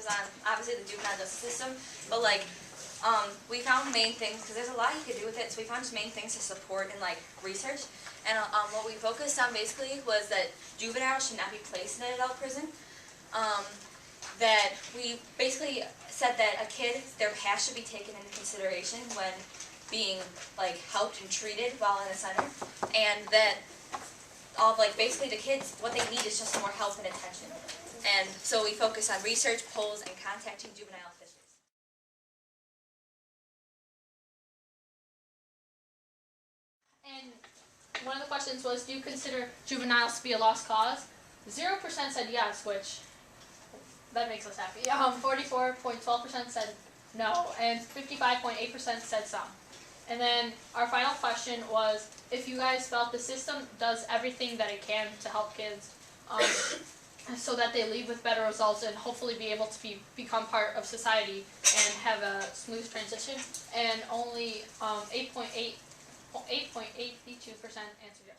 was on obviously the juvenile justice system, but like we found main things, because there's a lot you could do with it, so we found just main things to support and like research. And what we focused on basically was that juveniles should not be placed in an adult prison. That we basically said that a kid, their past should be taken into consideration when being like helped and treated while in a center, and that all like basically the kids, what they need is just more help and attention. And so we focus on research, polls, and contacting juvenile officials. And one of the questions was, do you consider juveniles to be a lost cause? 0% said yes, which that makes us happy. 44.12% said no, and 55.8% said some. And then our final question was, if you guys felt the system does everything that it can to help kids so that they leave with better results and hopefully be able to become part of society and have a smooth transition, and only 8.82% answered yes.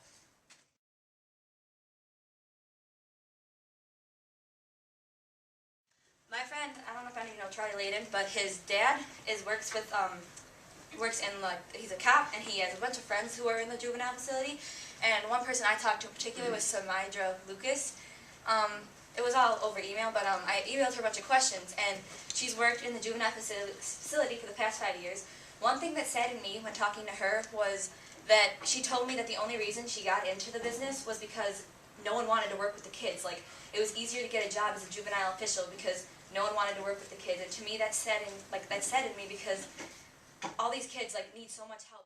My friend, I don't know if any of you know Charlie Layden, but his dad works in like, he's a cop, and he has a bunch of friends who are in the juvenile facility. And one person I talked to in particular was Samidra Lucas. It was all over email, but I emailed her a bunch of questions, and she's worked in the juvenile facility for the past 5 years. One thing that saddened me when talking to her was that she told me that the only reason she got into the business was because no one wanted to work with the kids. Like, it was easier to get a job as a juvenile official because no one wanted to work with the kids. And to me, that saddened me because all these kids like need so much help.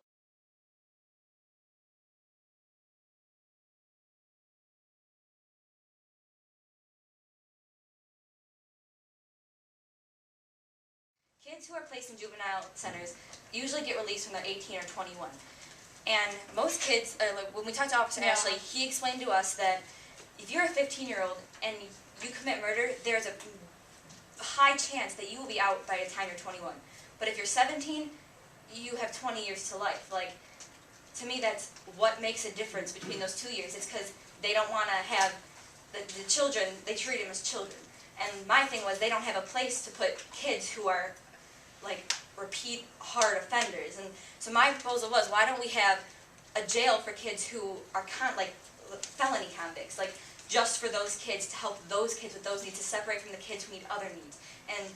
Kids who are placed in juvenile centers usually get released when they're 18 or 21. And most kids, like when we talked to Officer Ashley, he explained to us that if you're a 15-year-old and you commit murder, there's a high chance that you will be out by the time you're 21. But if you're 17, you have 20 years to life. Like, to me, that's what makes a difference between those 2 years. It's because they don't want to have the children, they treat them as children. And my thing was, they don't have a place to put kids who are like repeat hard offenders. And so my proposal was, why don't we have a jail for kids who are like felony convicts, like just for those kids, to help those kids with those needs, to separate from the kids who need other needs. And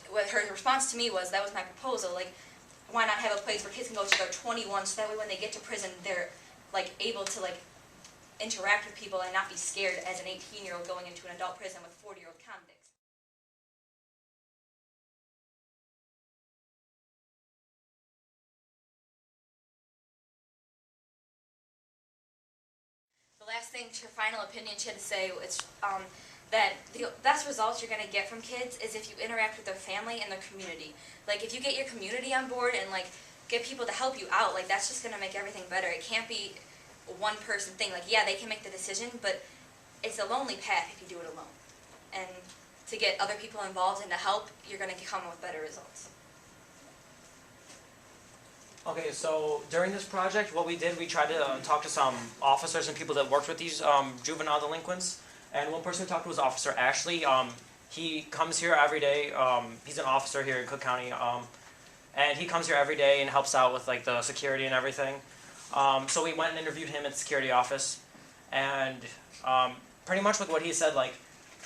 what her response to me was, that was my proposal, like, why not have a place where kids can go to their 21, so that way when they get to prison, they're like able to like interact with people and not be scared as an 18-year-old going into an adult prison with 40-year-old convicts. The last thing, her final opinion, she had to say was that the best results you're going to get from kids is if you interact with their family and their community. Like, if you get your community on board and like get people to help you out, like that's just going to make everything better. It can't be a one-person thing. Like, yeah, they can make the decision, but it's a lonely path if you do it alone. And to get other people involved and to help, you're going to come with better results. Okay, so during this project, what we did, we tried to talk to some officers and people that worked with these juvenile delinquents. And one person we talked to was Officer Ashley. He comes here every day. He's an officer here in Cook County. And he comes here every day and helps out with like the security and everything. So we went and interviewed him at the security office. And pretty much with what he said, like,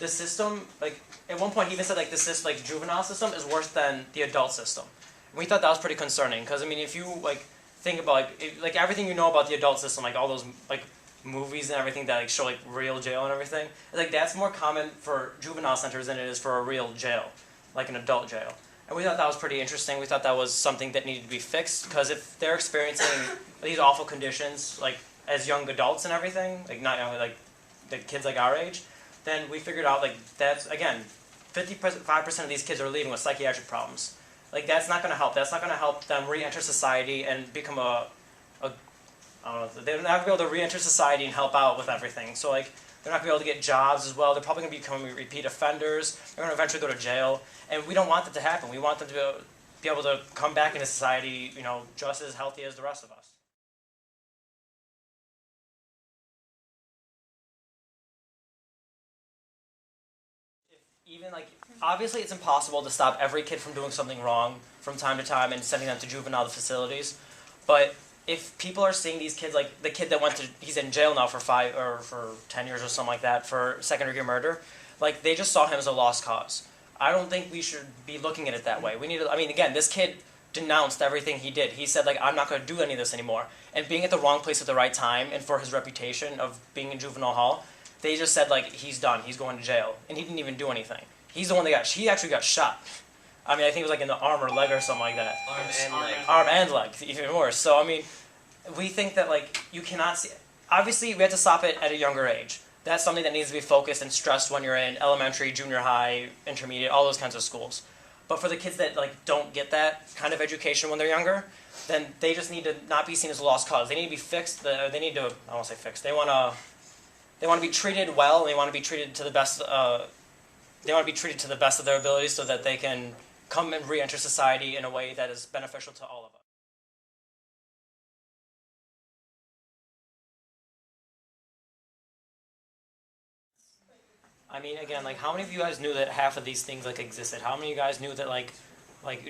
the system, like, at one point he even said, like, the juvenile system is worse than the adult system. We thought that was pretty concerning, because I mean, if you like think about like everything you know about the adult system, like all those like movies and everything that like show like real jail and everything, like that's more common for juvenile centers than it is for a real jail, like an adult jail. And we thought that was pretty interesting. We thought that was something that needed to be fixed, because if they're experiencing these awful conditions, like as young adults and everything, like not like the kids like our age, then we figured out like that's again, 55% of these kids are leaving with psychiatric problems. Like, that's not going to help. That's not going to help them re-enter society and become I don't know, they're not going to be able to re-enter society and help out with everything. So, like, they're not going to be able to get jobs as well. They're probably going to become repeat offenders. They're going to eventually go to jail. And we don't want that to happen. We want them to be able to come back into society, you know, just as healthy as the rest of us. even like, obviously it's impossible to stop every kid from doing something wrong from time to time and sending them to juvenile facilities. But if people are seeing these kids, like the kid that he's in jail now for 10 years or something like that for second-degree murder, like they just saw him as a lost cause. I don't think we should be looking at it that way. We need to, I mean, again, this kid denounced everything he did. He said, like, I'm not going to do any of this anymore. And being at the wrong place at the right time, and for his reputation of being in juvenile hall, they just said, like, he's done. He's going to jail. And he didn't even do anything. He's the one that he actually got shot. I mean, I think it was like in the arm or leg or something like that. Arm and leg, even worse. So, I mean, we think that, like, you cannot see, obviously we have to stop it at a younger age. That's something that needs to be focused and stressed when you're in elementary, junior high, intermediate, all those kinds of schools. But for the kids that like don't get that kind of education when they're younger, then they just need to not be seen as a lost cause. They need to be fixed. They need to, I won't say fixed. They want to be treated well. And they want to be treated to the best. They want to be treated to the best of their abilities so that they can come and re-enter society in a way that is beneficial to all of us. I mean, again, like, how many of you guys knew that half of these things, like, existed? How many of you guys knew that, like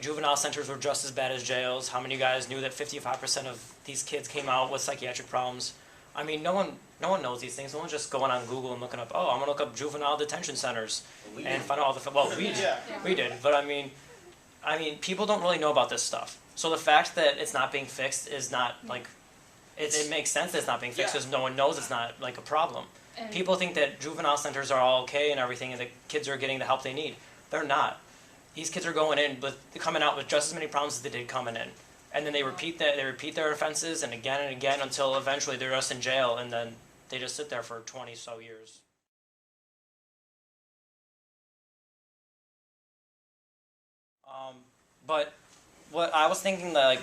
juvenile centers were just as bad as jails? How many of you guys knew that 55% of these kids came out with psychiatric problems? I mean, no one knows these things. No one's just going on Google and looking up, oh, I'm going to look up juvenile detention centers and find out all the, well, we did. But, I mean, people don't really know about this stuff. So the fact that it's not being fixed is not, like, it makes sense that it's not being fixed because no one knows it's not, like, a problem. And People think that juvenile centers are all okay and everything, and the kids are getting the help they need. They're not. These kids are coming out with just as many problems as they did coming in, and then they repeat their offenses and again until eventually they're just in jail, and then they just sit there for 20 so years. But what I was thinking, like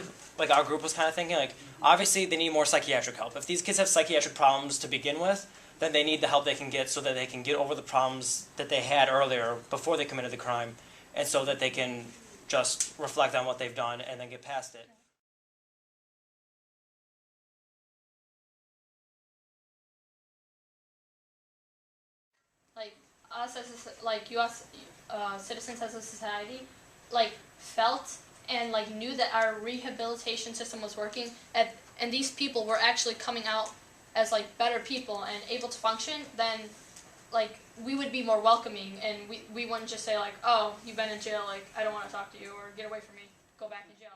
our group was kind of thinking, like, obviously they need more psychiatric help. If these kids have psychiatric problems to begin with, then they need the help they can get so that they can get over the problems that they had earlier before they committed the crime, and so that they can just reflect on what they've done and then get past it. like us as U.S. Citizens as a society, like felt and like knew that our rehabilitation system was working, and these people were actually coming out as like better people and able to function, then like we would be more welcoming, and we wouldn't just say like, oh, you've been in jail, like I don't want to talk to you, or get away from me, go back in jail.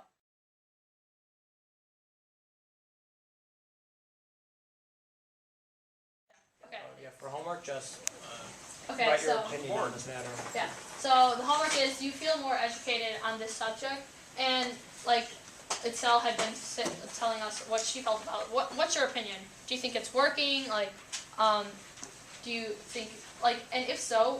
Okay. Yeah, for homework, just Okay, write your so opinion on this matter. yeah, so the homework is you feel more educated on this subject, and like Itzel had been telling us what she felt about it. What's your opinion? Do you think it's working? Like, do you think, like, and if so,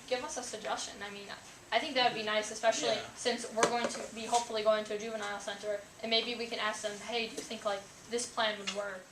give us a suggestion. I mean, I think that would be nice, especially since we're going to be hopefully going to a juvenile center, and maybe we can ask them, hey, do you think like this plan would work?